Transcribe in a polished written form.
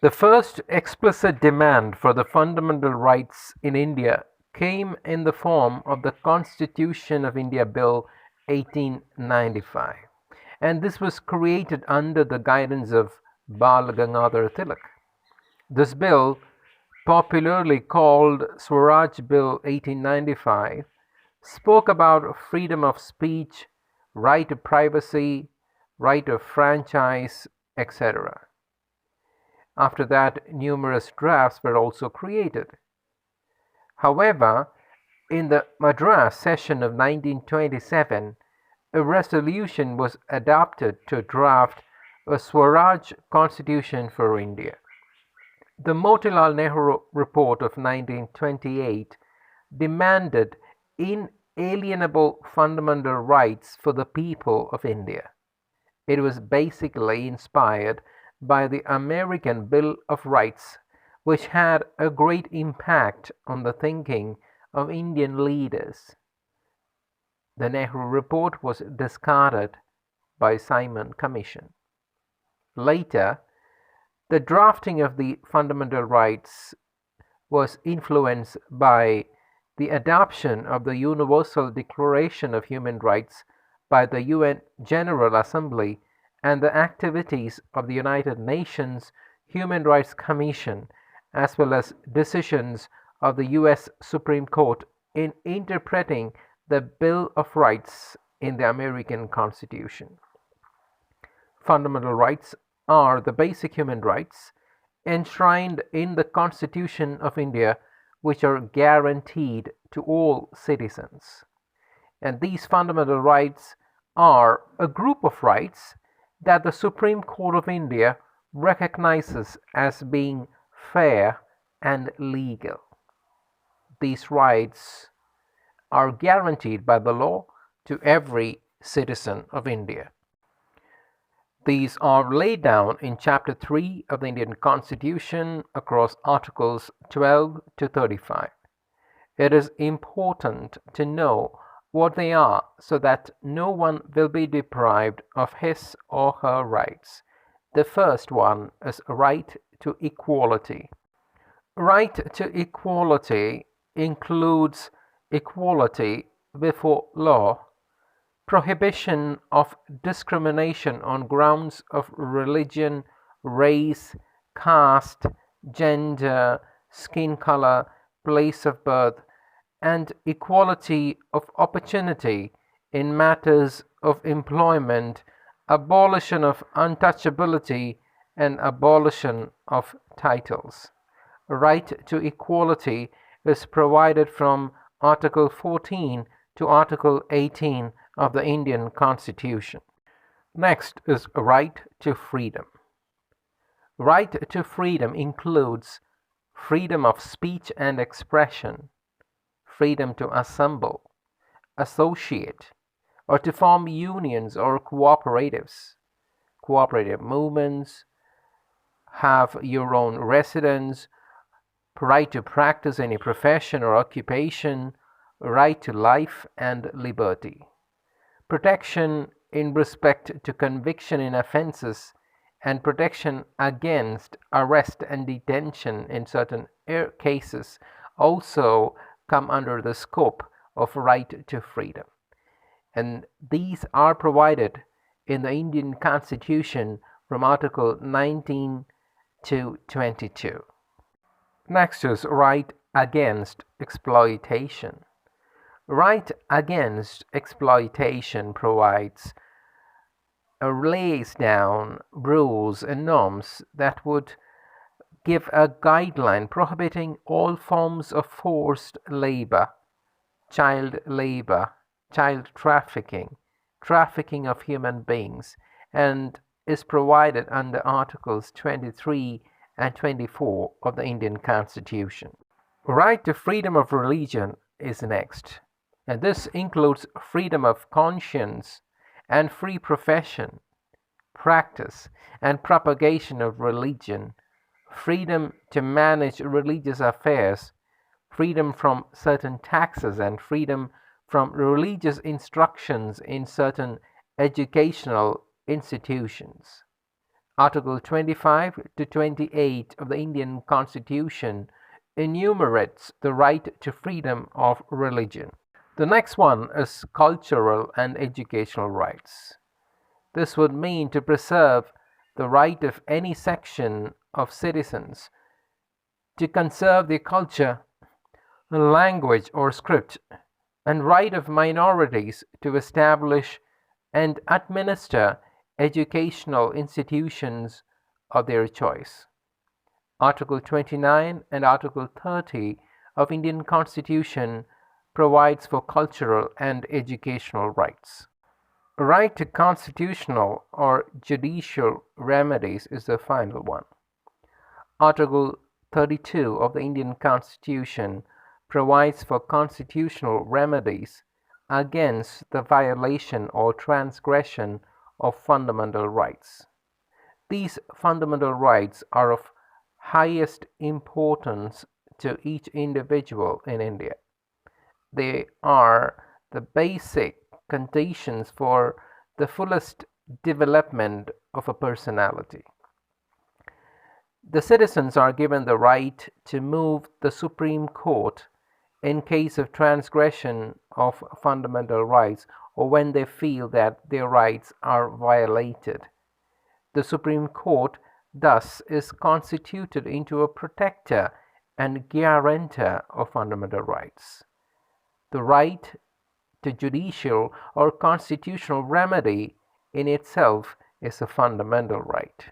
The first explicit demand for the fundamental rights in India came in the form of the Constitution of India Bill 1895, and this was created under the guidance of Bal Gangadhar Tilak. This bill, popularly called Swaraj Bill 1895, spoke about freedom of speech, right to privacy, right of franchise, etc. After that, numerous drafts were also created. However, in the Madras session of 1927, a resolution was adopted to draft a Swaraj Constitution for India. The Motilal Nehru Report of 1928 demanded inalienable fundamental rights for the people of India. It was basically inspired by the American Bill of Rights, which had a great impact on the thinking of Indian leaders. The Nehru Report was discarded by Simon Commission. Later, the drafting of the fundamental rights was influenced by the adoption of the Universal Declaration of Human Rights by the UN General Assembly and the activities of the United Nations Human Rights Commission, as well as decisions of the US Supreme Court in interpreting the Bill of Rights in the American Constitution. Fundamental rights are the basic human rights enshrined in the Constitution of India, which are guaranteed to all citizens. And these fundamental rights are a group of rights that the Supreme Court of India recognizes as being fair and legal. These rights are guaranteed by the law to every citizen of India. These are laid down in Chapter 3 of the Indian Constitution across Articles 12 to 35. It is important to know what they are so that no one will be deprived of his or her rights. The first one is right to equality. Right to equality includes equality before law, prohibition of discrimination on grounds of religion, race, caste, gender, skin color, place of birth, and equality of opportunity in matters of employment, abolition of untouchability, and abolition of titles. Right to equality is provided from Article 14 to Article 18 of the Indian Constitution. Next is right to freedom. Right to freedom includes freedom of speech and expression, freedom to assemble, associate, or to form unions or cooperatives, cooperative movements, have your own residence, right to practice any profession or occupation, right to life and liberty, protection in respect to conviction in offences, and protection against arrest and detention in certain cases also come under the scope of right to freedom. And these are provided in the Indian Constitution from Article 19 to 22. Next is right against exploitation. Right against exploitation provides lays down rules and norms that would give a guideline prohibiting all forms of forced labor, child trafficking, trafficking of human beings, and is provided under Articles 23 and 24 of the Indian Constitution. Right to freedom of religion is next, and this includes freedom of conscience and free profession, practice, and propagation of religion, freedom to manage religious affairs, freedom from certain taxes, and freedom from religious instructions in certain educational institutions. Article 25 to 28 of the Indian Constitution enumerates the right to freedom of religion. The next one is cultural and educational rights. This would mean to preserve the right of any section of citizens to conserve their culture, language, or script, and right of minorities to establish and administer educational institutions of their choice. Article 29 and Article 30 of Indian Constitution provides for cultural and educational rights. Right to constitutional or judicial remedies is the final one. Article 32 of the Indian Constitution provides for constitutional remedies against the violation or transgression of fundamental rights. These fundamental rights are of highest importance to each individual in India. They are the basic conditions for the fullest development of a personality. The citizens are given the right to move the Supreme Court in case of transgression of fundamental rights or when they feel that their rights are violated. The Supreme Court thus is constituted into a protector and guarantor of fundamental rights. The right to judicial or constitutional remedy in itself is a fundamental right.